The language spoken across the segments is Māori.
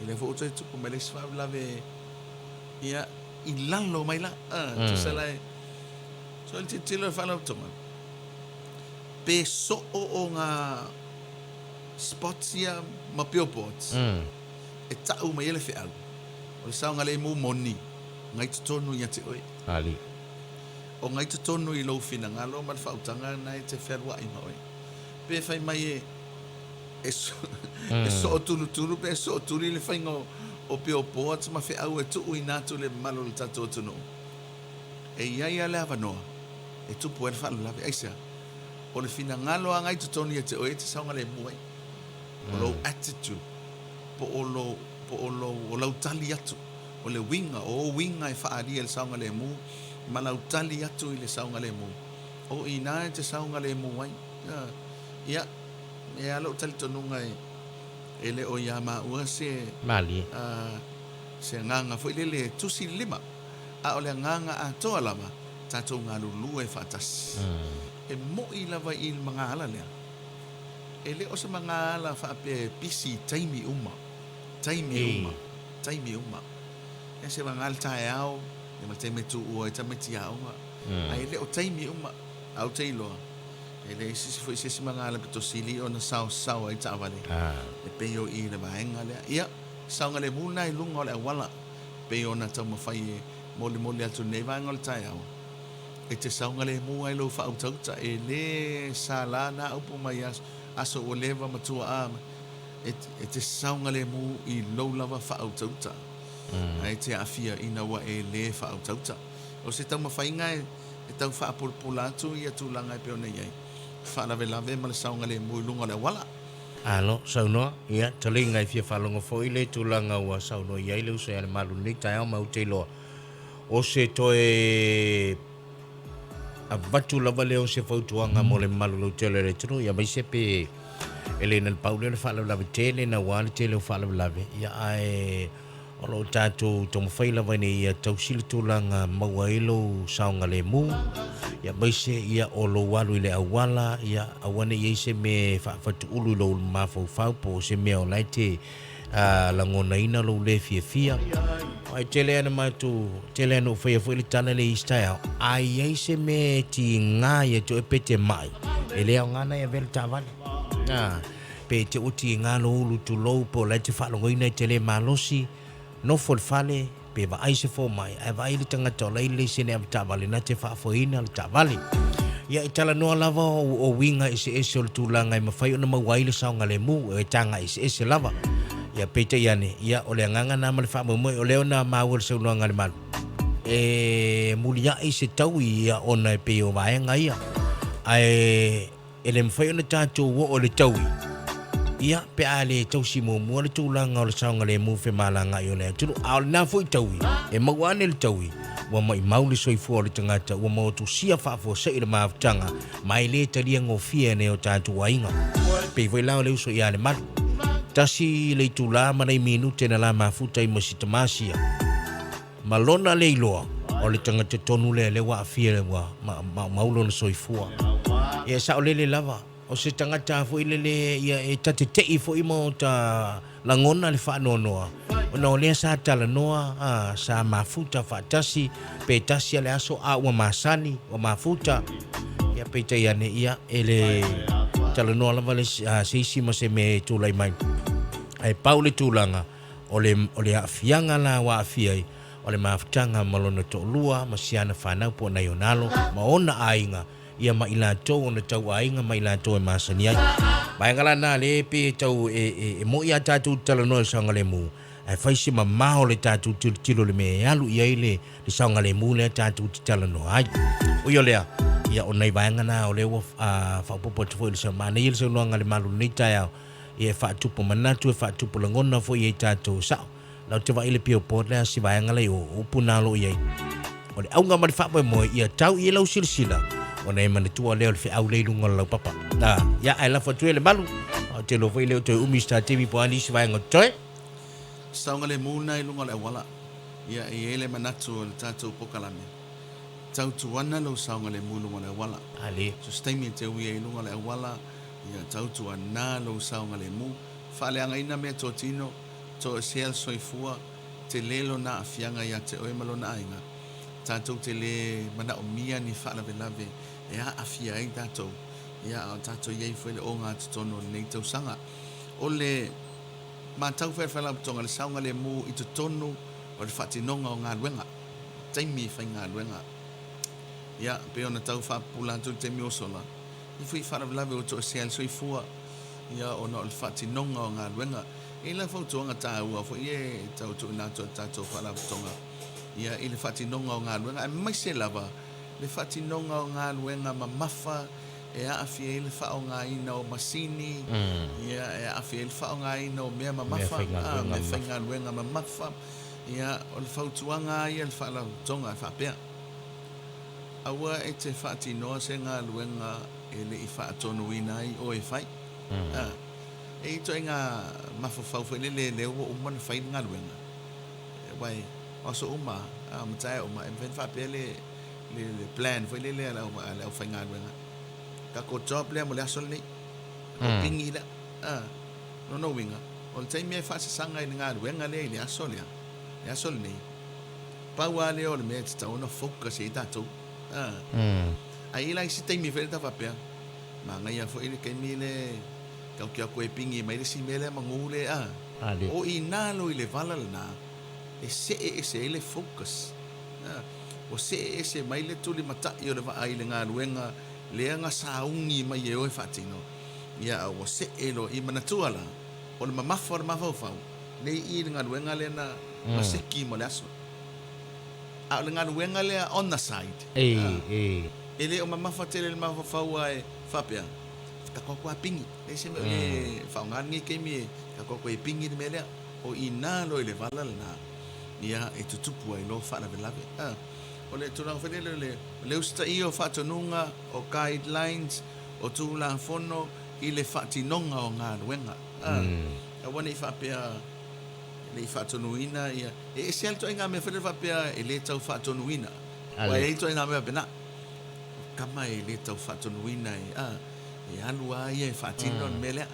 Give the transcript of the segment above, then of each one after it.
le fo tu tu me le swa la ve ia ilalo mai la tu sala so il titolo fa lo toma pe so o nga spots ia ma pio pots e ta u mai le fe al o sa nga le mu moni ngai tu tonu ia te oi ali o ngai tu tonu I lo fina nga lo mal fa utanga nai te fer wa I mai pe fai mai e so tulu pe so tuli le fai ngo o pio pots ma fe au e tu ina tu le malo le tato tu no e ia le ava no e tu puer fa la aisa o le fina ngalo anga I tu toni te o e te saunga le muai o lo attitude po o lo tali atu o le winga e fa ali le saunga le mu ma la tali atu I le saunga le mu o ina te saunga le mu ai ia e alo tali tonu ngai ele o ia ma ua se mali se nganga foi le tusi lima a ole nganga a toa lama tatou ngalulu e fatas e mo I lava I mga ala lea ele o se mga ala fa pe pisi taimi uma e se mga ala tae au e ma taime tu ua e taime ti au a ele o taimi uma au teiloa ele isi foi se mga ala pito sili o na sao ai ta vale e pe yo I le vaenga lea ia saunga le muna I lunga o le awala pe o na tau mawhai e mole atu nei vaenga o le tae au e te saunga le mua I lo fa utauta e le sala na upu mai aso o leva matua ama e te saunga le mu I lo lava fa utauta ai te afia ina wa e le fa utauta o se tau mawhainga e tau fa apulpula atu I atu langa e peo nei ai fa lave ma le saunga le mu I lunga o le awala alo saunoa ia talinga I fia falonga foi le tulanga ua saunoa ia le usa le malu ni tae au mau te loa o se toe a batu lava leo se fautuanga mo le malu lo tele le tunu ia mai se pe ele na paule le fala lava tele na wale tele fala lava ia ai o lo tatu tomo faila vani ia tausili tulanga mawailo saunga le mu ia mai se ia o lo walu le awala ia awane ia se me fatu ulu lo mafau po se me o laite langona ina lo le fia ai tele ana matu tele no foi le tana le style ai se me ti nga ia to pete mai ele ngana ia vel tavali pe te uti nga lo lu tu lo po la te fa lo ina tele malosi no for fale pe va ai se fo mai ai vai le tanga to le se ne tavali na te fa fo ina le tavali ia itala no lava o winga ese le tulanga ma fai ona mawai le saunga le mu e tanga ese lava ia pete iane ia ole nganga na mal fa mo o le ona mawul se no ngal mal e mulia ese tau ia ona pe o vai nga ia ai ele mfai ona tatu wo o le tau ia pe ale tau si mo le tulanga o le saunga le mu fe malanga yo le tu al na foi tau e mawane le tau wa mai mauli soi fo le tangata wa mo tu sia fa fo se le maftanga mai le talia ngofia ne o tatu wainga pe voi la le uso ia le mal tasi le tula ma nei minute na la mafuta I mositamasia malona le iloa o le tangata tonu le wa afia le wa maulo na soi fo ia sa le lava o se tangata fo ile le ia e tate te fo imo ta langona le fa nonoa no le sa tala noa sa mafuta fa tasi pe tasi le aso a wa masani o mafuta ia pe te ia ia ele tala noa la vale sisi ma se me tu lai mai ai paule tulanga o le afianga la wa afiai o le mafutanga malona to lua masiana fanau po na yonalo ma ona ainga ia ma ila to ona tau ainga ma ila to e masani ai mai ngala na le pe tau e mo ia tatu tala no sanga le mu ai faisi ma maho le tatu tilo le me alu ia ile le sanga le mu le tatu tala no ai o yo lea ia ona vai ngana o le wa fa popo fo le sama nei le no ngale malu ni taia ia fa tupo manatu fa tupo ngona fo ia tatu sa la te vai le pio pot le si vai ngale o puna lo ia o le au ngama fa mo ia tau ia lo silsila ona e mane tua leo le fe au le lunga lo papa ya ai la fotu le malu te lo foi le te umista tv po ani si vai ngotoe saunga le muna I lunga le wala ia ele manatu le tatu pokalame tau tuana lo saunga le mu lunga le wala ali so staimi te ui I lunga le wala ia tau tuana lo saunga le mu fa le anga ina me totino to sel soifua te lelo na afianga ia te oe malona ainga tātou te le mana o mia ni whalavelave e a afia ai tātou ia o tātou iei whele o ngā tutono nei tau sanga o le mātau whela putonga le saunga le mū i tutono o le whatinonga o ngā luenga taimi whai ngā luenga ia pe ona tau whapula tu te miosola i whi whalavelave o to sel soifua ia o na o le whatinonga o ngā luenga e la whautuanga tā ua fo ie tau tu nā tātou whala putonga ia i le whatinonga o ngā luenga e mai se lava le whatinonga o ngā luenga ma mafa e a awhia i le whao ngā ina o masini ia e a awhia i le whao ngā ina o mea ma mafa me whai ngā luenga ma mafa ia o le whautuanga ia le whala tonga e whapea aua e te whatinoa se ngā luenga e le i whaatonu ina i o e whai e i toi ngā mawhawhau whai le leo o umana whai ngā luenga wai oso uma matai uma e ven whapea le plan whai le au whai ngā luenga ka ko job le mo le asol nei ko pingi le no winga o le taimi e whaasasanga i ngā luenga le le asol nei paua le o le mea te tau na focus e tātou a ila i si taimi whai ta whapea ma ngai a fwoi le kaimi le kau kia koe pingi mai le si mele mangule o i nalo i le vala le nā e se le focus o se mai le tuli matai o le waa i le ngā luenga le anga saungi mai e oe whatino ia o se lo i manatua la o le mamafa o le mafau le i le ngā luenga le na maseki mo le aso a le ngā luenga le on the side e le o mamafa tele le mafau ai whapea ka koko a pingi le se me e whaongangi keimi e ka koko e pingi le melea o i nā lo i le vala le nā ia e tutupu ai lo whalavelave o le turang whenele le usta i o whatonunga o guidelines o tūla whono i le whatinonga o ngā ruenga a wane i whapea le i whatonuina ia e se alto ai ngā mea whenele whapea e le tau whatonuina wa e ito ai ngā mea pena kama e le tau whatonuina e alua ia e whatino melea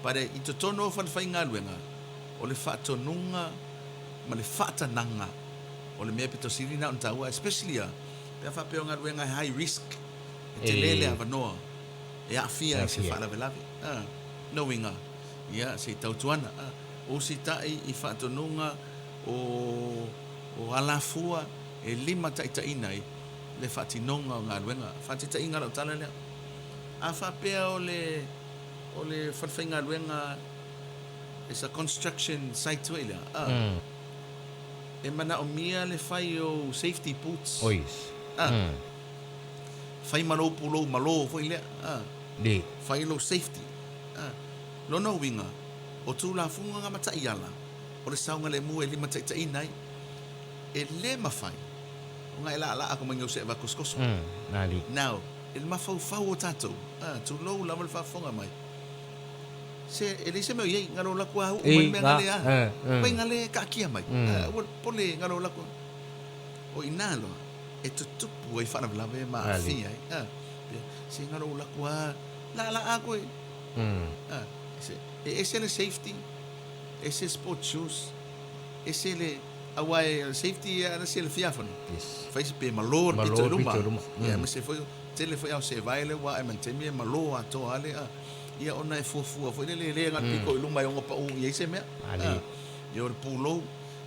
pare i to tono o whanwhai ngā ruenga o le whatonunga ma le whatananga o le mea pito siri na untaua especially pea whapea o ngā ruenga high risk e te lele avanoa e awhia i se whalavelave knowinga ia se tautuana o si tai i whatonunga o alafua e lima taitaina i le whatinonga o ngā ruenga whatitainga lau tala lea a whapea o le whanwhai ngā ruenga is a construction site wei lea e mana o mia le whai o safety boots Ois. Whai malo pulo malo foi lea whai lo safety lono winga o tūla funga ngā mata i ala o le saunga le mua e lima taitai nai e le mawhai o ngā ela ala ako mangiau se eva koskoso now e le mawhau o tātou tū lou lama le whafonga mai se e le se meu iei ngaro laku au mai mea ngale mai ngale ka kia mai pole ngaro laku o inalo e tutupu ai whanawalawe ma awhia se ngaro laku la a koe e se le safety e se sport shoes e se le awai safety ana se le fiafano fai se pe malo pito luma me se foi tele foi au se vai le wa e mantemi malo ato ale ia ona e fuafua foi le nga piko i luma i onga pa u ia se mea ia o le pulo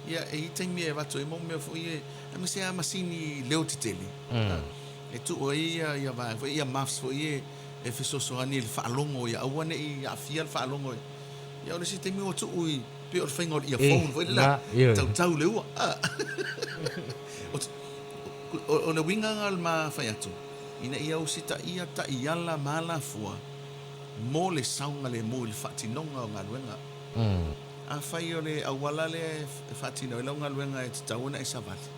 ia e itaimi e vato e mo mea foi e me se a masini leo titele e tu o ia vai foi ia mafs foi e fesosoani le whaalongo ia awane i awhia le whaalongo ia o le si temi o tu ui pe o le whaingo ia phone foi la tau leua o na winga ngal ma whai atu ina ia o sita ia ta iala mala fua mo le saunga le mo le whatinonga o ngā luenga a whai o le awala le whatino i lau ngā luenga e te tauana e savali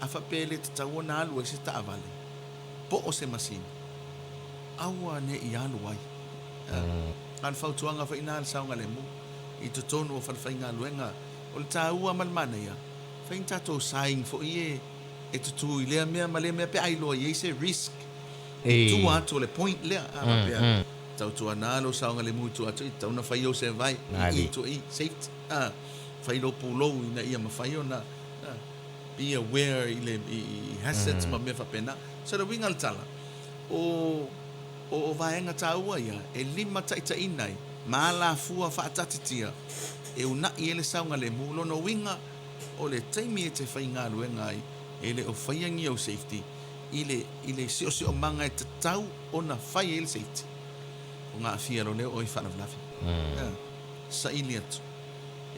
a whapele te tauana alu e se ta avale po o se masini aua ne i alu ai an whautuanga wha ina al saunga le mo i to tonu o whanwhai ngā luenga o le tāua malmana ia whain tātou saing fo i e tutu i lea mea ma lea mea pe ailoa i se risk tu atu le point lea tau tua nā lo saunga le mui tua tui, tau na whai o se vai, i tu i, safety, whai lo pūlou ina ia ma whai o na, be aware i le hazards ma mea whapena, so na winga le tala, o vaenga tāua ia, e lima taita inai, mā la fua whaatatitia, e una i ele saunga le mu, lono winga, o le taimi e te whai ngā luenga ai, e le o whaiangi au safety, i le sio manga e te tau o na whai ele safety. O ngā whia lo leo o i whanawlafi. Sa ili atu.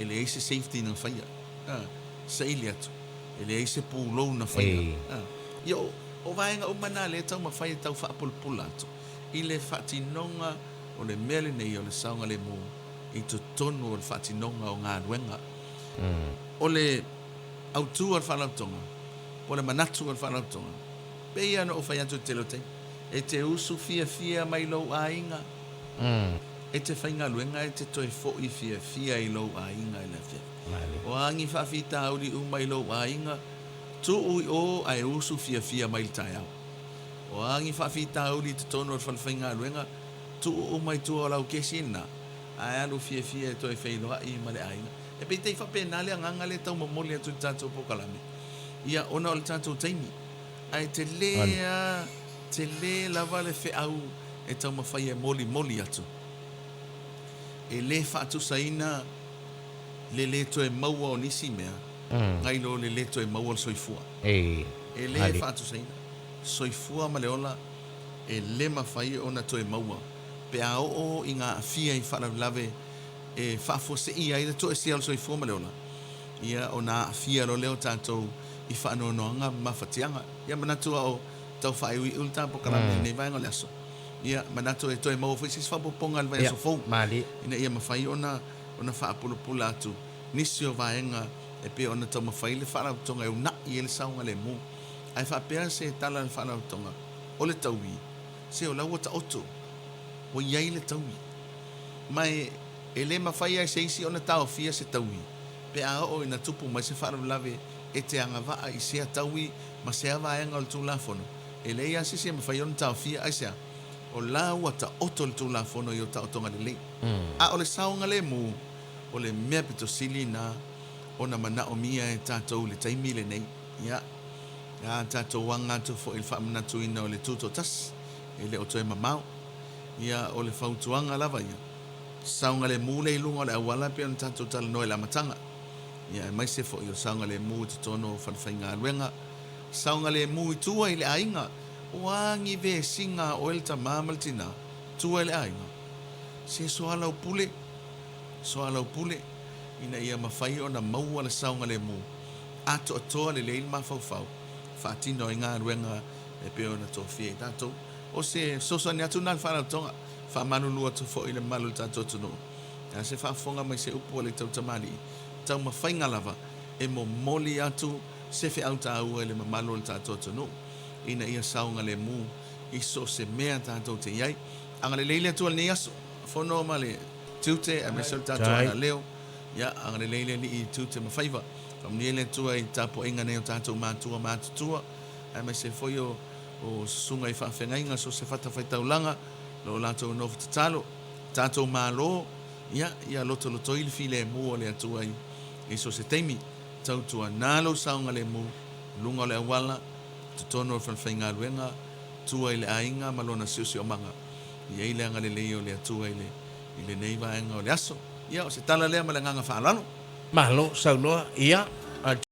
E le eise safety na whaia. Sa ili atu. E le eise pūlou na whaia. Ia o vaenga o mana le tau ma whaia tau whaapulpula atu. I le whaatinonga o le mele nei o le saunga le mu. I tu tonu o le whaatinonga o ngā ruenga. O le autua o le whanautonga. O le manatu o le whanautonga. Pei ana o whai atu te lotei. E te usu fia mai lau a inga. E te whainga luenga e te toi fo'i fia i lau a inga i la fia. O angi whawhita auri umai lau a inga. Tu ui o ai usu fia mai tai au. O angi whawhita auri te tono o whainga luenga. Tu umai tu o lau kesina. Ai alu fia e toi whailoa i male a inga. E pei tei whapena le anganga le tau mamoli atu tātou pokalame. Ia ona o le tātou taimi. Ai te le lava le whi au e tau mawhai e moli atu. E le whaatu saina le toe maua o nisi mea. Ngai lo le toe maua o soifua. E le whaatu saina. Soifua ma le ola e le mawhai o na toe maua. Pe a o i ngā fia i whalawlawe e whaafo se ia i le toe se al soifua ma le ola. Ia o nā fia lo leo tātou i whaanonoanga mawhatianga. Ia manatua o tau whaewi ulta po karame nei vaenga le aso. Ia manatua e toe mau whaisi whapoponga le vai aso fau. Ina ia mawhai ona whaapulupula atu. Nisi o vaenga e pe ona tau mawhai le whaarautonga e una i ele saunga le mu. Ai whapea se tala le whaarautonga o le tauwi. Se o lau ta oto. O iai le tauwi. Mai e le mawhai ai se isi ona tau fia se tauwi. Pe a o ina tupu mai se whaarulawe e te anga waa i sea tauwi ma sea vaenga o le tūlafono. E le ia sisi ma whai ona tau fia ai sea. O la ua ta oto le tūlafono i o ta otonga le lei. A o le saunga le mu, o le mea pito sili na o na mana o mia e tātou le taimi le nei. Ia, tātou wanga tu fo il whaamanatu ina o le tūto tas, e le o toe mamau. Ia o le whautuanga lava ia. Saunga le mu le ilunga o le awala pe on tātou tala noe la matanga. Ia, mai se fo i o saunga le mu te tono o whanwhainga luenga. Saunga le mu i tua i le ainga. Wangi ve singa o el tamamaltina. Tua i le ainga. Se soala o pule. Ina ia mawhai o na maua le saunga le mu. Ato atoa le leil mawhauwhau. Whaatino i ngā ruenga e peo na tō fia i tātou. O se sosa ni atu nal whanautonga. Whamanulu atu fo i le malu tātou tunu. Se whaafonga mai se upo le tau tamari. Tau mawhainga lava. E mo moli atu se fe au tāua le mamalu le tātou tunu. Ina ia saunga le mu. I so se mea tātou te iai. Anga le leile atu al ni aso. Fono ma le tute a mesel tātou ana leo. Ia, anga le leile li i tute ma whaiva. Kamniele tua i tāpo inga neo tātou mātutua. A me se foi o sunga i whawhengainga so se whatawhai taulanga. Lo lātou nofu te talo. Tātou mālo. Ia loto ili file mu o le atua i so se teimi. Tautua nalo saunga le mu. Lunga o le awala. Tutono o whanwhainga luenga. Tua i le ainga malona siusi o manga. Ia i le anga le leo le atua i le neiva ainga o le aso. Ia o se tala lea ma le nganga whaalano. Mahalo, saunoa, ia.